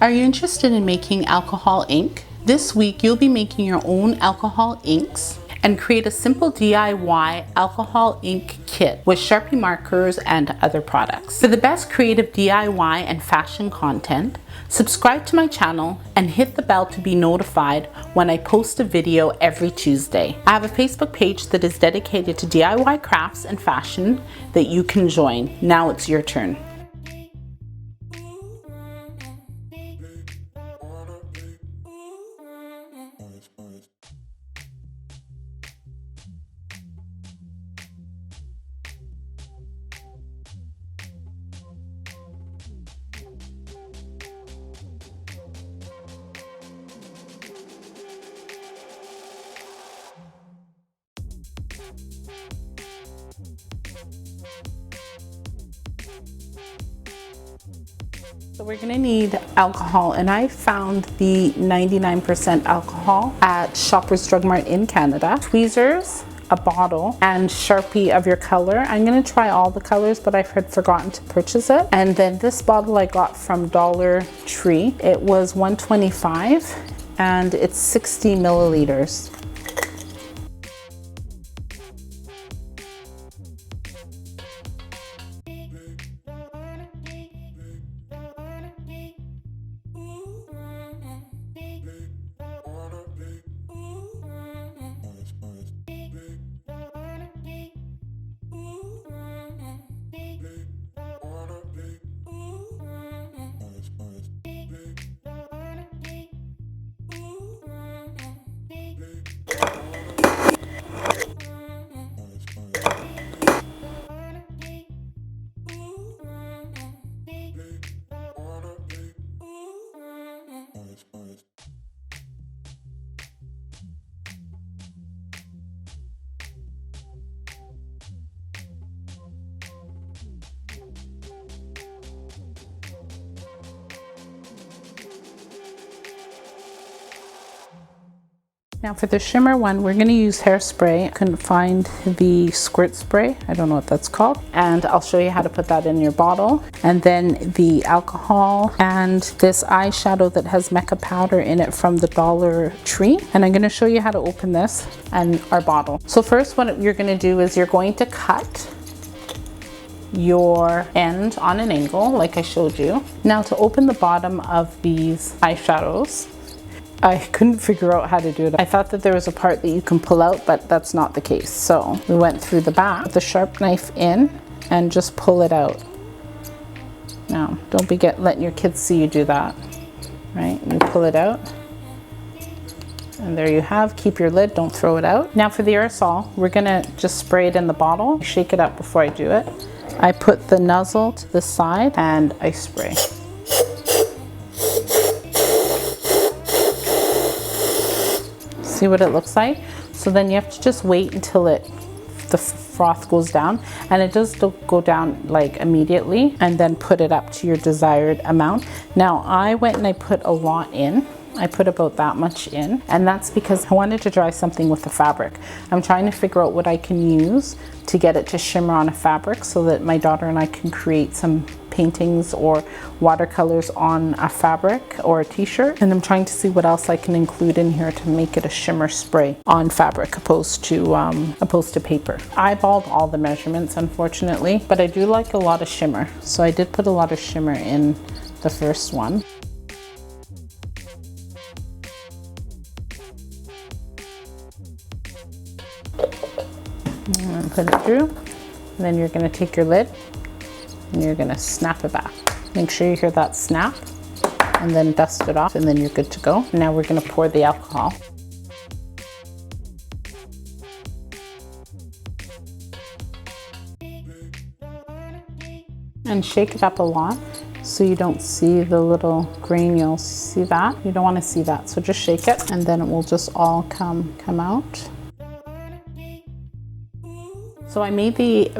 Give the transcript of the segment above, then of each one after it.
Are you interested in making alcohol ink? This week you'll be making your own alcohol inks and create a simple DIY alcohol ink kit with Sharpie markers and other products. For the best creative DIY and fashion content, subscribe to my channel and hit the bell to be notified when I post a video every Tuesday. I have a Facebook page that is dedicated to DIY crafts and fashion that you can join. Now it's your turn. So we're gonna need alcohol, and I found the 99% alcohol at Shoppers Drug Mart in Canada. Tweezers, a bottle, and Sharpie of your color. I'm gonna try all the colors, but I've forgotten to purchase it. And then this bottle I got from Dollar Tree. It was $1.25 and it's 60 milliliters. Now for the shimmer one, we're gonna use hairspray. I couldn't find the squirt spray. I don't know what that's called. And I'll show you how to put that in your bottle. And then the alcohol and this eyeshadow that has mica powder in it from the Dollar Tree. And I'm gonna show you how to open this and our bottle. So first what you're gonna do is you're going to cut your end on an angle like I showed you. Now to open the bottom of these eyeshadows, I couldn't figure out how to do it. I thought that there was a part that you can pull out, but that's not the case. So we went through the back with the sharp knife in and just pull it out. Now, don't be letting your kids see you do that, right? You pull it out. And there you have, keep your lid, don't throw it out. Now for the aerosol, we're gonna just spray it in the bottle. Shake it up before I do it. I put the nozzle to the side and I spray. See what it looks like? So then you have to just wait until the froth goes down, and it does go down like immediately, and then put it up to your desired amount. Now I went and I put a lot in. I put about that much in, and that's because I wanted to dry something with the fabric. I'm trying to figure out what I can use to get it to shimmer on a fabric so that my daughter and I can create some paintings or watercolors on a fabric or a t-shirt. And I'm trying to see what else I can include in here to make it a shimmer spray on fabric opposed to paper. I eyeballed all the measurements, unfortunately, but I do like a lot of shimmer. So I did put a lot of shimmer in the first one. And put it through, and then you're going to take your lid and you're going to snap it back. Make sure you hear that snap, and then dust it off, and then you're good to go. Now we're going to pour the alcohol. And shake it up a lot so you don't see the little granules. See that? You don't want to see that, so just shake it, and then it will just all come out. So I made the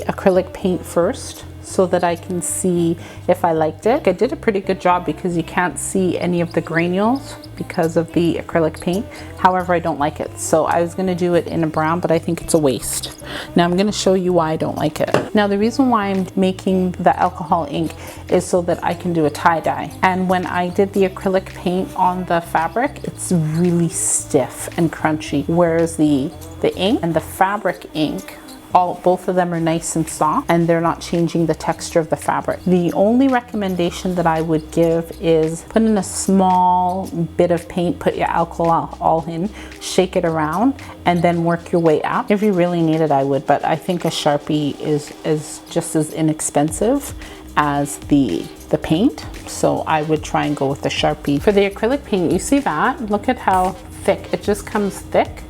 acrylic paint first. so that I can see if I liked it. I did a pretty good job because you can't see any of the granules because of the acrylic paint. However, I don't like it. So I was gonna do it in a brown, but I think it's a waste. Now I'm gonna show you why I don't like it. Now the reason why I'm making the alcohol ink is so that I can do a tie-dye. And when I did the acrylic paint on the fabric, it's really stiff and crunchy. Whereas the ink and the fabric ink, both of them are nice and soft, and they're not changing the texture of the fabric. The only recommendation that I would give is put in a small bit of paint, put your alcohol all in, shake it around, and then work your way up. If you really need it, I would, but I think a Sharpie is just as inexpensive as the paint, so I would try and go with the Sharpie. For the acrylic paint, you see that? Look at how thick, it just comes thick.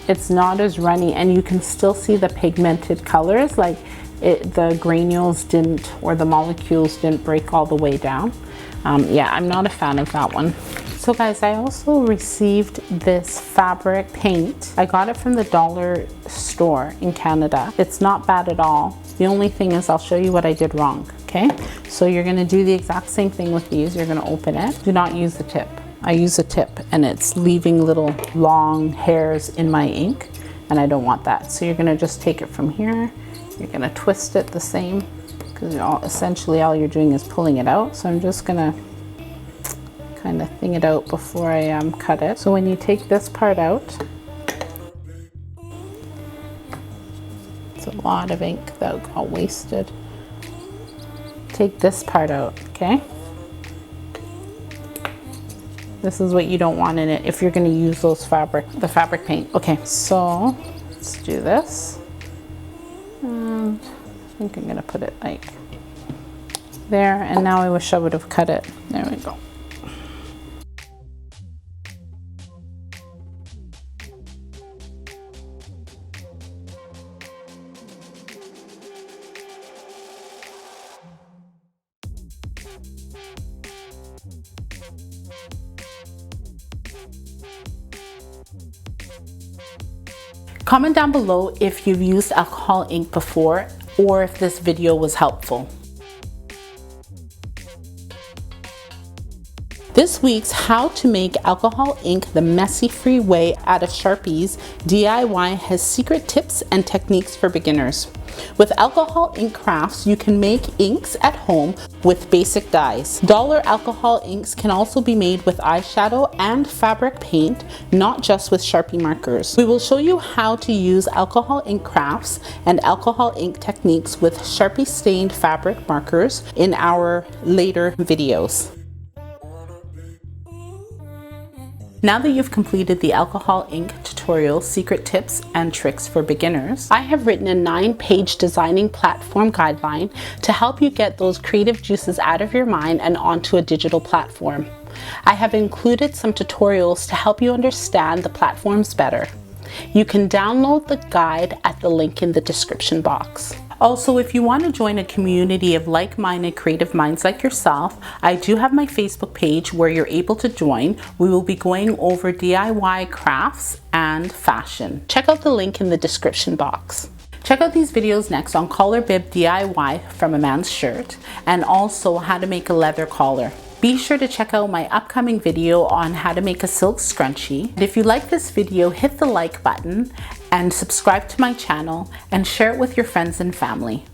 It's not as runny, and you can still see the pigmented colors, like the granules didn't, or the molecules didn't break all the way down. Yeah, I'm not a fan of that one. So guys, I also received this fabric paint. I got it from the dollar store in Canada. It's not bad at all. The only thing is, I'll show you what I did wrong, okay? So you're gonna do the exact same thing with these. You're gonna open it. Do not use the tip. I use a tip, and it's leaving little long hairs in my ink, and I don't want that. So you're gonna just take it from here. You're gonna twist it the same, because essentially all you're doing is pulling it out. So I'm just gonna kind of thing it out before I cut it. So when you take this part out, it's a lot of ink that got wasted. Take this part out, okay? This is what you don't want in it if you're going to use the fabric paint. Okay, so let's do this. And I think I'm going to put it like there. And now I wish I would have cut it. There we go. Comment down below if you've used alcohol ink before, or if this video was helpful. This week's How to Make Alcohol Ink the Messy-Free Way out of Sharpies DIY has secret tips and techniques for beginners. With alcohol ink crafts, you can make inks at home with basic dyes. Dollar alcohol inks can also be made with eyeshadow and fabric paint, not just with Sharpie markers. We will show you how to use alcohol ink crafts and alcohol ink techniques with Sharpie-stained fabric markers in our later videos. Now that you've completed the alcohol ink tutorial, secret tips and tricks for beginners, I have written a 9-page designing platform guideline to help you get those creative juices out of your mind and onto a digital platform. I have included some tutorials to help you understand the platforms better. You can download the guide at the link in the description box. Also, if you want to join a community of like-minded creative minds like yourself, I do have my Facebook page where you're able to join. We will be going over DIY crafts and fashion. Check out the link in the description box. Check out these videos next on collar bib DIY from a man's shirt, and also how to make a leather collar. Be sure to check out my upcoming video on how to make a silk scrunchie. And if you like this video, hit the like button and subscribe to my channel and share it with your friends and family.